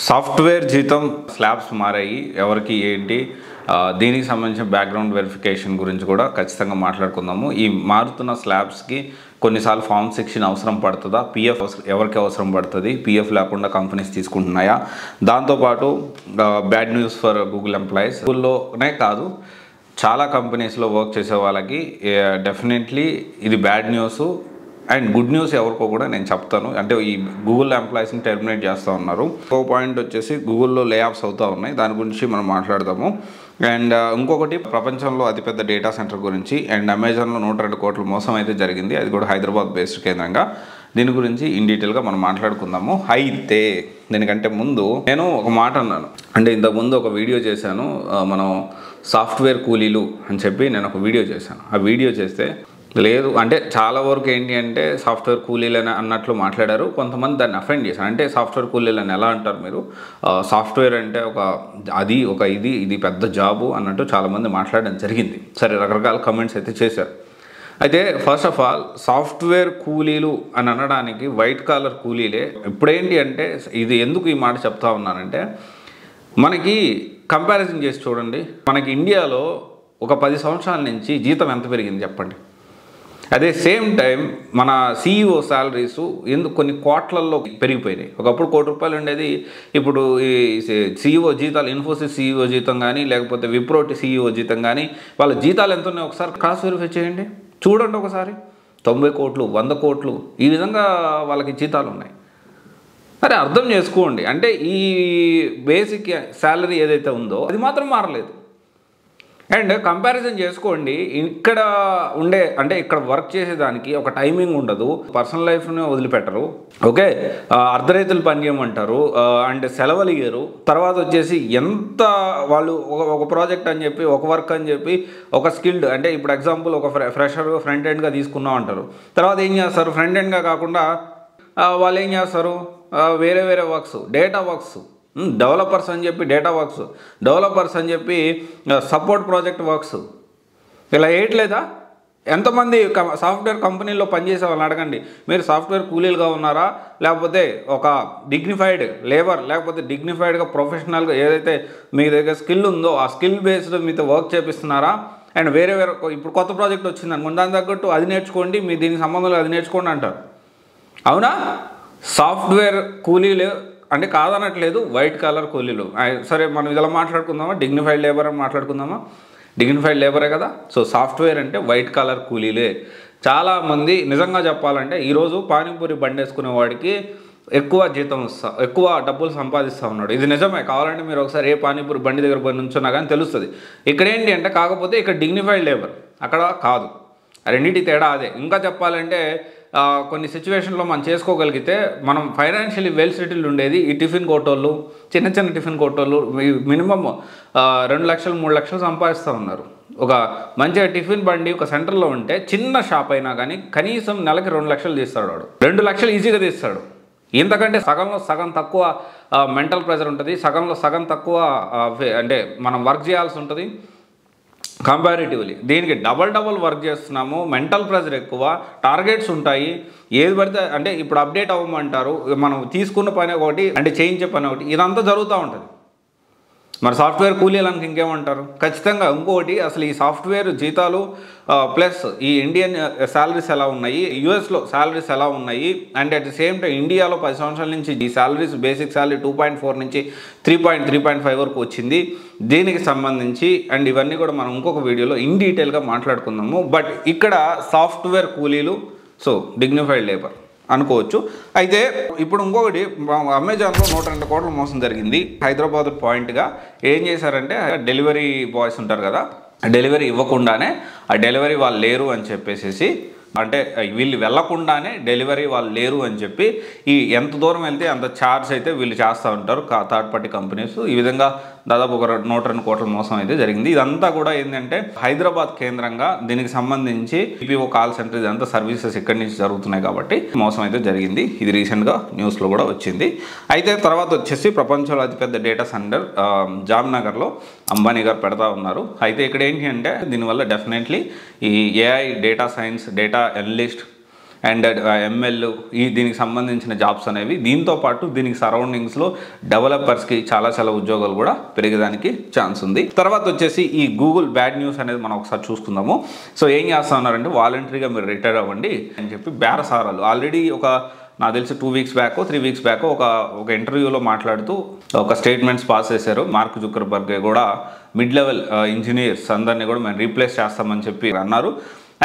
Software జీతం slabs మారాయి ఎవరికి ఏంటి దీనికి సంబంధించిన బ్యాక్గ్రౌండ్ వెరిఫికేషన్ గురించి కూడా ఖచ్చితంగా మాట్లాడుకుందాము. ఈ మారుతున్న స్లాబ్స్కి కొన్నిసార్లు ఫామ్ 16 అవసరం పడుతుందా, పిఎఫ్ ఎవరికి అవసరం పడుతుంది, పిఎఫ్ లేకుండా కంపెనీస్ తీసుకుంటున్నాయా, దాంతోపాటు bad news for Google employees. గూగుల్లోనే కాదు చాలా కంపెనీస్లో వర్క్ చేసే వాళ్ళకి డెఫినెట్లీ ఇది bad news and good news ఎవరికో కూడా నేను చెప్తాను. అంటే ఈ గూగుల్ ఎంప్లాయీస్ని టెర్మినేట్ చేస్తూ ఉన్నారు. ఇంకో పాయింట్ వచ్చేసి గూగుల్లో లే ఆఫ్స్ అవుతూ ఉన్నాయి, దాని గురించి మనం మాట్లాడదాము. అండ్ ఇంకొకటి ప్రపంచంలో అతిపెద్ద డేటా సెంటర్ గురించి అండ్ అమెజాన్లో 102 కోట్ల మోసం అయితే జరిగింది, అది కూడా హైదరాబాద్ బేస్డ్ కేంద్రంగా. దీని గురించి ఇన్ డీటెయిల్గా మనం మాట్లాడుకుందాము. అయితే దీనికంటే ముందు నేను ఒక మాట అన్నాను, అంటే ఇంతకుముందు ఒక వీడియో చేశాను, మనం సాఫ్ట్వేర్ కూలీలు అని చెప్పి నేను ఒక వీడియో చేశాను. ఆ వీడియో చేస్తే లేదు అంటే చాలా వరకు ఏంటి అంటే సాఫ్ట్వేర్ కూలీలని అన్నట్లు మాట్లాడారు. కొంతమంది దాన్ని అఫెండ్ చేశారు. అంటే సాఫ్ట్వేర్ కూలీలని ఎలా అంటారు మీరు, సాఫ్ట్వేర్ అంటే ఇది పెద్ద జాబు అన్నట్టు చాలామంది మాట్లాడడం జరిగింది. సరే, రకరకాల కమెంట్స్ అయితే చేశారు. అయితే ఫస్ట్ ఆఫ్ ఆల్ సాఫ్ట్వేర్ కూలీలు అని అనడానికి వైట్ కాలర్ కూలీలే. ఇప్పుడేంటి అంటే ఇది ఎందుకు ఈ మాట చెప్తా ఉన్నానంటే, మనకి కంపారిజన్ చేసి చూడండి, మనకి ఇండియాలో ఒక 10 సంవత్సరాల నుంచి జీతం ఎంత పెరిగింది చెప్పండి. అదే సేమ్ టైం మన CEO శాలరీస్ ఎందుకు కొన్ని కోట్లల్లో పెరిగిపోయినాయి. ఒకప్పుడు ₹1 ఉండేది, ఇప్పుడు ఈ CEO జీతాలు, ఇన్ఫోసిస్ CEO జీతం కానీ లేకపోతే విప్రోటి CEO జీతం కానీ వాళ్ళ జీతాలు ఎంత ఉన్నాయో ఒకసారి క్రాస్ వెరిఫై చేయండి, చూడండి ఒకసారి. 90 కోట్లు 100 కోట్లు ఈ విధంగా వాళ్ళకి జీతాలు ఉన్నాయి. సరే, అర్థం చేసుకోండి, అంటే ఈ బేసిక్ శాలరీ ఏదైతే ఉందో అది మాత్రం మారలేదు. అండ్ కంపారిజన్ చేసుకోండి, ఇక్కడ ఉండే అంటే ఇక్కడ వర్క్ చేసేదానికి ఒక టైమింగ్ ఉండదు, పర్సనల్ లైఫ్ని వదిలిపెట్టరు, ఓకే, అర్ధరైతులు పని చేయమంటారు, అండ్ సెలవులు ఇయ్యరు. తర్వాత వచ్చేసి ఎంత వాళ్ళు ఒక ప్రాజెక్ట్ అని చెప్పి, ఒక వర్క్ అని చెప్పి, ఒక స్కిల్డ్ అంటే ఇప్పుడు ఎగ్జాంపుల్ ఒక ఫ్రెషర్ ఫ్రంట్ ఎండ్గా తీసుకున్నాం అంటారు. తర్వాత ఏం చేస్తారు, ఫ్రంట్ ఎండ్గా కాకుండా వాళ్ళు ఏం చేస్తారు, వేరే వర్క్స్, డేటా వర్క్స్, డెవలపర్స్ అని చెప్పి డేటా వర్క్స్, డెవలపర్స్ అని చెప్పి సపోర్ట్ ప్రాజెక్ట్ వర్క్స్, ఇలా వేయట్లేదా? ఎంతమంది సాఫ్ట్వేర్ కంపెనీల్లో పనిచేసే వాళ్ళని అడగండి, మీరు సాఫ్ట్వేర్ కూలీలుగా ఉన్నారా, లేకపోతే ఒక డిగ్నిఫైడ్ లేబర్, లేకపోతే డిగ్నిఫైడ్గా ప్రొఫెషనల్గా ఏదైతే మీ దగ్గర స్కిల్ ఉందో ఆ స్కిల్ బేస్డ్ మీతో వర్క్ చేపిస్తున్నారా? అండ్ వేరే ఇప్పుడు కొత్త ప్రాజెక్ట్ వచ్చింది అనుకోండి, దాని తగ్గట్టు అది నేర్చుకోండి, మీ దీనికి సంబంధంలో అది నేర్చుకోండి అంటారు. అవునా? సాఫ్ట్వేర్ కూలీలు అంటే కాదనట్లేదు, వైట్ కాలర్ కూలీలు. సరే, మనం ఇలా మాట్లాడుకుందామా, డిగ్నిఫైడ్ లేబర్ అని మాట్లాడుకుందామా? డిగ్నిఫైడ్ లేబరే కదా. సో సాఫ్ట్వేర్ అంటే వైట్ కాలర్ కూలీలే. చాలామంది నిజంగా చెప్పాలంటే ఈరోజు పానీపూరి బండి వేసుకునే వాడికి ఎక్కువ డబ్బులు సంపాదిస్తూ ఉన్నాడు. ఇది నిజమే, కావాలంటే మీరు ఒకసారి ఏ పానీపూరి బండి దగ్గర పోయి నుంచున్నా కానీ తెలుస్తుంది. ఇక్కడ ఏంటి అంటే కాకపోతే ఇక్కడ డిగ్నిఫైడ్ లేబర్, అక్కడ కాదు. రెండింటి తేడా అదే. ఇంకా చెప్పాలంటే కొన్ని సిచ్యువేషన్లో మనం చేసుకోగలిగితే మనం ఫైనాన్షియలీ వెల్ సెటిల్డ్ ఉండేది. ఈ టిఫిన్ కోటోళ్ళు, చిన్న టిఫిన్ కోటోళ్ళు మినిమం 2 లక్షలు 3 లక్షలు సంపాదిస్తూ ఉన్నారు. ఒక మంచిగా టిఫిన్ బండి ఒక సెంటర్లో ఉంటే చిన్న షాప్ అయినా కానీ కనీసం నెలకి 2 లక్షలు తీస్తాడు వాడు, 2 లక్షలు ఈజీగా తీస్తాడు. ఇంతకంటే సగంలో సగం తక్కువ మెంటల్ ప్రెజర్ ఉంటుంది, సగంలో సగం తక్కువ అంటే మనం వర్క్ చేయాల్సి ఉంటుంది కంపారిటివ్లీ. దీనికి డబల్ వర్క్ చేస్తున్నాము, మెంటల్ ప్రెజర్ ఎక్కువ, టార్గెట్స్ ఉంటాయి, ఏది పడితే అంటే ఇప్పుడు అప్డేట్ అవ్వమంటారు, మనం తీసుకున్న పని ఒకటి అంటే చేయించే పని ఒకటి, ఇదంతా జరుగుతూ ఉంటుంది. మరి సాఫ్ట్వేర్ కూలీలకు ఇంకేమంటారు? ఖచ్చితంగా ఇంకొకటి, అసలు ఈ సాఫ్ట్వేర్ జీతాలు ప్లస్ ఈ ఇండియన్ శాలరీస్ ఎలా ఉన్నాయి, యూఎస్లో శాలరీస్ ఎలా ఉన్నాయి, and at the same time ఇండియాలో 10 సంవత్సరాల నుంచి ఈ శాలరీస్ బేసిక్ శాలరీ 2.4 నుంచి 3.5 వరకు వచ్చింది. దీనికి సంబంధించి అండ్ ఇవన్నీ కూడా మనం ఇంకొక వీడియోలో ఇన్ డీటెయిల్గా మాట్లాడుకుందాము. బట్ ఇక్కడ సాఫ్ట్వేర్ కూలీలు, సో డిగ్నిఫైడ్ లేబర్ అనుకోవచ్చు. అయితే ఇప్పుడు ఇంకొకటి, అమెజాన్లో 102 కోట్ల మోసం జరిగింది. హైదరాబాద్ పాయింట్గా ఏం చేశారంటే డెలివరీ బాయ్స్ ఉంటారు కదా, డెలివరీ ఇవ్వకుండానే ఆ డెలివరీ వాళ్ళు లేరు అని చెప్పేసి, అంటే వీళ్ళు వెళ్లకుండానే డెలివరీ వాళ్ళు లేరు అని చెప్పి ఈ ఎంత దూరం వెళ్తే అంత ఛార్జ్ అయితే వీళ్ళు చేస్తూ ఉంటారు థర్డ్ పార్టీ కంపెనీస్. ఈ విధంగా దాదాపు ఒక 102 కోట్ల మోసం అయితే జరిగింది. ఇదంతా కూడా ఏంటంటే హైదరాబాద్ కేంద్రంగా దీనికి సంబంధించి BPO కాల్ సెంటర్, ఇదంతా సర్వీసెస్ ఇక్కడి నుంచి జరుగుతున్నాయి కాబట్టి మోసం అయితే జరిగింది. ఇది రీసెంట్గా న్యూస్లో కూడా వచ్చింది. అయితే తర్వాత వచ్చేసి ప్రపంచంలో అతిపెద్ద డేటా సెంటర్ జామ్నగర్లో అంబానీ గారు పెడతా ఉన్నారు. అయితే ఇక్కడ ఏంటి అంటే దీనివల్ల డెఫినెట్లీ ఈ AI, data science, data analyst and ML దీనికి సంబంధించిన జాబ్స్ అనేవి, దీంతో పాటు దీనికి సరౌండింగ్స్లో డెవలపర్స్కి చాలా చాలా ఉద్యోగాలు కూడా పెరిగేదానికి ఛాన్స్ ఉంది. తర్వాత వచ్చేసి ఈ గూగుల్ బ్యాడ్ న్యూస్ అనేది మనం ఒకసారి చూసుకుందాము. సో ఏం చేస్తా ఉన్నారంటే వాలంటరీగా మీరు రిటైర్ అవ్వండి అని చెప్పి బేరసారాలు ఆల్రెడీ నాకు తెలిసి 2 వీక్స్ బ్యాక్ 3 వీక్స్ బ్యాక్ ఒక ఇంటర్వ్యూలో మాట్లాడుతూ ఒక స్టేట్మెంట్స్ పాస్ చేశారు. మార్క్ జుకర్బర్గ్ కూడా మిడ్ లెవెల్ ఇంజనీర్స్ అందరినీ కూడా మేము రీప్లేస్ చేస్తామని చెప్పి అన్నారు.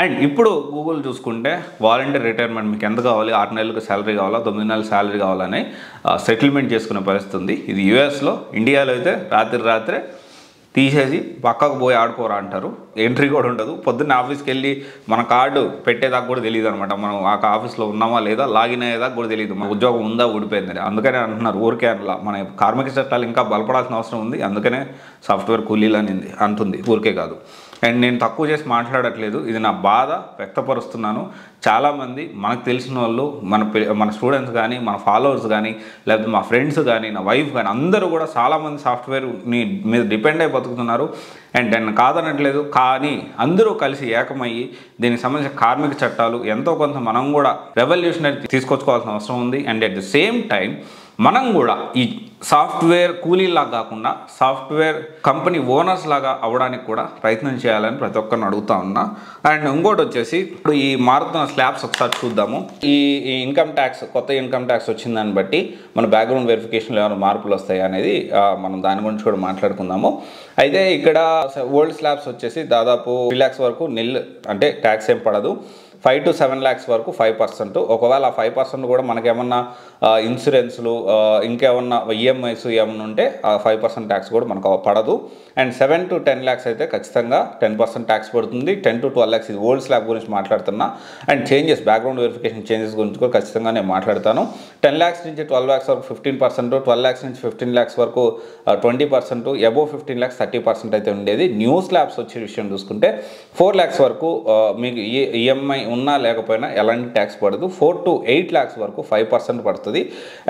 అండ్ ఇప్పుడు గూగుల్ చూసుకుంటే వాలంటీర్ రిటైర్మెంట్ మీకు ఎంత కావాలి, 6 నెలలకు శాలరీ కావాలా, 9 నెలల శాలరీ కావాలని సెటిల్మెంట్ చేసుకునే పరిస్థితి ఉంది. ఇది యూఎస్లో. ఇండియాలో అయితే రాత్రే తీసేసి పక్కకు పోయి ఆడుకోరా అంటారు. ఎంట్రీ కూడా ఉండదు. పొద్దున్న ఆఫీస్కి వెళ్ళి మన కార్డు పెట్టేదాకా కూడా తెలియదు అనమాట. మనం ఆ ఆఫీస్లో ఉన్నామా లేదా, లాగిన్ అయ్యేదాకా కూడా తెలియదు మన ఉద్యోగం ఉందా ఊడిపోయిందని. అందుకనే అంటున్నారు ఊరికే అట్లా మన కార్మిక చట్టాలు ఇంకా బలపడాల్సిన అవసరం ఉంది. అందుకనే సాఫ్ట్వేర్ కూలీలు అంటుంది, ఊరికే కాదు. అండ్ నేను తక్కువ చేసి మాట్లాడట్లేదు, ఇది నా బాధ వ్యక్తపరుస్తున్నాను. చాలామంది మనకు తెలిసిన వాళ్ళు, మన స్టూడెంట్స్ కానీ, మన ఫాలోవర్స్ కానీ, లేకపోతే మా ఫ్రెండ్స్ కానీ, నా వైఫ్ కానీ అందరూ కూడా చాలామంది సాఫ్ట్వేర్ని మీద డిపెండ్ అయి బతుకుతున్నారు. అండ్ నేను కాదనట్లేదు, కానీ అందరూ కలిసి ఏకమయ్యి దీనికి సంబంధించిన కార్మిక చట్టాలు ఎంతో కొంత మనం కూడా రెవల్యూషనరీ తీసుకొచ్చుకోవాల్సిన అవసరం ఉంది. And at the same time మనం కూడా ఈ సాఫ్ట్వేర్ కూలీలాగా కాకుండా సాఫ్ట్వేర్ కంపెనీ ఓనర్స్ లాగా అవ్వడానికి కూడా ప్రయత్నం చేయాలని ప్రతి ఒక్కరిని అడుగుతా ఉన్నా. అండ్ ఇంకోటి వచ్చేసి ఇప్పుడు ఈ మారుతున్న స్లాబ్స్ ఒకసారి చూద్దాము. ఈ ఇన్కమ్ ట్యాక్స్, కొత్త ఇన్కమ్ ట్యాక్స్ వచ్చిన దాన్ని బట్టి మన బ్యాక్గ్రౌండ్ వెరిఫికేషన్లో ఏమైనా మార్పులు వస్తాయి అనేది మనం దాని గురించి కూడా మాట్లాడుకుందాము. అయితే ఇక్కడ ఓల్డ్ స్లాబ్స్ వచ్చేసి దాదాపు 3 lakhs వరకు అంటే ట్యాక్స్ ఏం పడదు. 5 to 7 lakhs వరకు 5%. ఒకవేళ ఆ 5% కూడా మనకేమన్నా ఇన్సూరెన్స్లు ఇంకేమన్నా ఈఎంఐస్ ఏమన్నా ఉంటే ఆ 5% ట్యాక్స్ కూడా మనకు పడదు. అండ్ 7 to 10 lakhs అయితే ఖచ్చితంగా 10% ట్యాక్స్ పడుతుంది. 10 to 12 lakhs ఇది ఓల్డ్ స్లాబ్ గురించి మాట్లాడుతున్నా. And changes, background verification changes గురించి కూడా ఖచ్చితంగా నేను మాట్లాడతాను. 10 lakhs నుంచి 12 lakhs వరకు 15%, 12 lakhs నుంచి 15 lakhs వరకు 20%, అబోవ్ 15 lakhs 30% అయితే ఉండేది. న్యూ స్లాబ్స్ వచ్చే విషయం చూసుకుంటే 4 lakhs వరకు మీకు ఈఎంఐ ఉన్నా లేకపోయినా ఎలాంటి ట్యాక్స్ పడదు. 4 to 8 lakhs వరకు 5% పడుతుంది.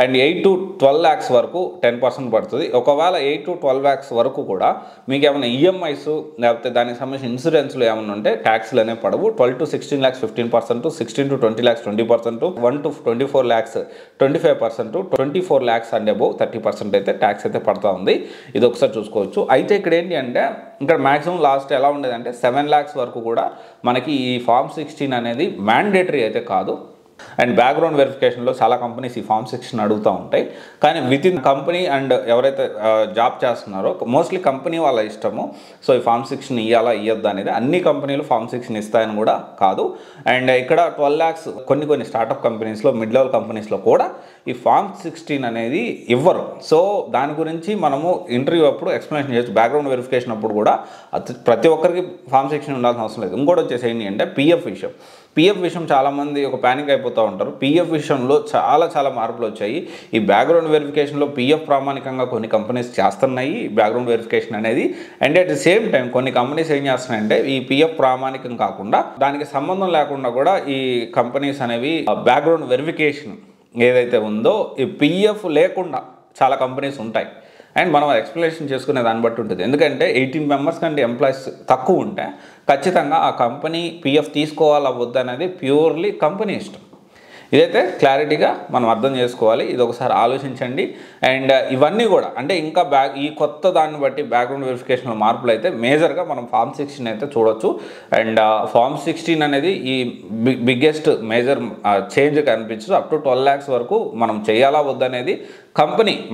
అండ్ 8 to 12 lakhs వరకు 10% పడుతుంది. ఒకవేళ 8 to 12 lakhs వరకు కూడా మీకు ఏమైనా ఈఎంఐస్ లేకపోతే దానికి సంబంధించిన ఇన్సూరెన్స్లు ఏమైనా ఉంటే ట్యాక్స్లు అనేవి పడవు. 12 to 16 lakhs 15%, 16 to 20 lakhs 20%, 1 to 24 lakhs 25%, 24 lakhs and above 30% అయితే ట్యాక్స్ అయితే పడుతూ ఉంది. ఇది ఒకసారి చూసుకోవచ్చు. అయితే ఇక్కడ ఏంటి అంటే ఇక్కడ మ్యాక్సిమం లాస్ట్ ఎలా ఉండేదంటే 7 lakhs వరకు కూడా మనకి ఈ ఫార్మ్ 16 అనేది మ్యాండేటరీ అయితే కాదు. అండ్ బ్యాక్గ్రౌండ్ వెరిఫికేషన్లో చాలా కంపెనీస్ ఈ ఫార్మ్ 16 అడుగుతూ ఉంటాయి. కానీ విత్ ఇన్ కంపెనీ అండ్ ఎవరైతే జాబ్ చేస్తున్నారో మోస్ట్లీ కంపెనీ వాళ్ళ ఇష్టము. సో ఈ ఫార్మ్ 16 ఇవ్వాలా ఇవ్వద్దు అనేది అన్ని కంపెనీలు ఫార్మ్ 16 ఇస్తాయని కూడా కాదు. అండ్ ఇక్కడ 12 lakhs కొన్ని స్టార్టప్ కంపెనీస్లో, మిడ్ లెవెల్ కంపెనీస్లో కూడా ఈ ఫార్మ్ 16 అనేది ఇవ్వరు. సో దాని గురించి మనము ఇంటర్వ్యూ అప్పుడు ఎక్స్ప్లెనేషన్ చేయొచ్చు. బ్యాక్గ్రౌండ్ వెరిఫికేషన్ అప్పుడు కూడా ప్రతి ఒక్కరికి ఫార్మ్ 16 ఉండాల్సిన అవసరం లేదు. ఇంకోటి వచ్చేసి ఏంటి అంటే పిఎఫ్ విషయం చాలామంది ఒక ప్యానిక్ అయిపోతూ ఉంటారు. పిఎఫ్ విషయంలో చాలా మార్పులు వచ్చాయి. ఈ బ్యాక్గ్రౌండ్ వెరిఫికేషన్లో పిఎఫ్ ప్రామాణికంగా కొన్ని కంపెనీస్ చేస్తున్నాయి బ్యాక్గ్రౌండ్ వెరిఫికేషన్ అనేది. And at the same time కొన్ని కంపెనీస్ ఏం చేస్తున్నాయంటే ఈ పిఎఫ్ ప్రామాణికం కాకుండా దానికి సంబంధం లేకుండా కూడా ఈ కంపెనీస్ అనేవి బ్యాక్గ్రౌండ్ వెరిఫికేషన్ ఏదైతే ఉందో ఈ పిఎఫ్ లేకుండా చాలా కంపెనీస్ ఉంటాయి. అండ్ మనం ఎక్స్ప్లెనేషన్ చేసుకునే దాన్ని బట్టి ఉంటుంది. ఎందుకంటే 18 members కంటే ఎంప్లాయీస్ తక్కువ ఉంటే ఖచ్చితంగా ఆ కంపెనీ పిఎఫ్ తీసుకోవాలా వద్దనేది ప్యూర్లీ కంపెనీ ఇష్టం. ఇదైతే క్లారిటీగా మనం అర్థం చేసుకోవాలి. ఇది ఒకసారి ఆలోచించండి. అండ్ ఇవన్నీ కూడా అంటే ఇంకా ఈ కొత్త దాన్ని బట్టి బ్యాక్గ్రౌండ్ వెరిఫికేషన్లో మార్పులు అయితే మేజర్గా మనం ఫార్మ్ 16 అయితే చూడొచ్చు. అండ్ ఫార్మ్ 16 అనేది ఈ బిగ్గెస్ట్ మేజర్ చేంజ్ కనిపించదు. అప్ టు 12 lakhs వరకు మనం చేయాలా వద్దనేది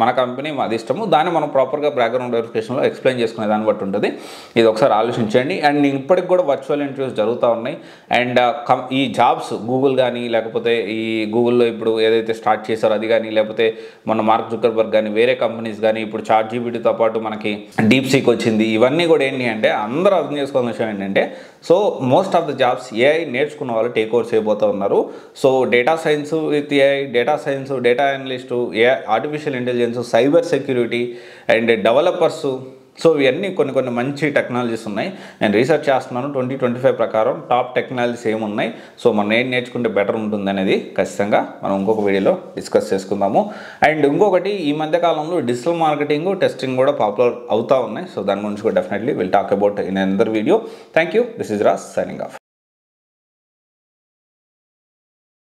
మన కంపెనీ మాది ఇష్టము. దాన్ని మనం ప్రాపర్గా బ్యాక్గ్రౌండ్ వెరిఫికేషన్లో ఎక్స్ప్లెయిన్ చేసుకునే దాన్ని బట్టి ఉంటుంది. ఇది ఒకసారి ఆలోచించండి. అండ్ ఇప్పటికి కూడా వర్చువల్ ఇంటర్వ్యూస్ జరుగుతూ ఉన్నాయి. అండ్ ఈ జాబ్స్ గూగుల్ కానీ లేకపోతే ఈ గూగుల్లో ఇప్పుడు ఏదైతే స్టార్ట్ చేశారో అది కానీ లేకపోతే మన మార్క్ జుకర్బర్గ్ కానీ వేరే కంపెనీస్ కానీ ఇప్పుడు ChatGPTతో పాటు మనకి DeepSeek వచ్చింది. ఇవన్నీ కూడా ఏంటి అంటే అందరూ అర్థం చేసుకోవాల్సిన విషయం ఏంటంటే so most of the jobs AI నేర్చుకున్న వాళ్ళు టేక్ ఓవర్ చేయబోతూ ఉన్నారు. So data science with AI, data science, data analyst, artificial intelligence, cyber security and developers. So ఇవన్నీ కొన్ని మంచి టెక్నాలజీస్ ఉన్నాయి. నేను రీసెర్చ్ చేస్తున్నాను 2025 ప్రకారం టాప్ టెక్నాలజీస్ ఏమున్నాయి, సో మనం ఏం నేర్చుకుంటే బెటర్ ఉంటుంది అనేది ఖచ్చితంగా మనం ఇంకొక వీడియోలో డిస్కస్ చేసుకుందాము. అండ్ ఇంకొకటి ఈ మధ్యకాలంలో డిజిటల్ మార్కెటింగ్, టెస్టింగ్ కూడా పాపులర్ అవుతూ ఉన్నాయి. సో దాని గురించి కూడా definitely will talk about in another video. Thank you. This is Raj signing off.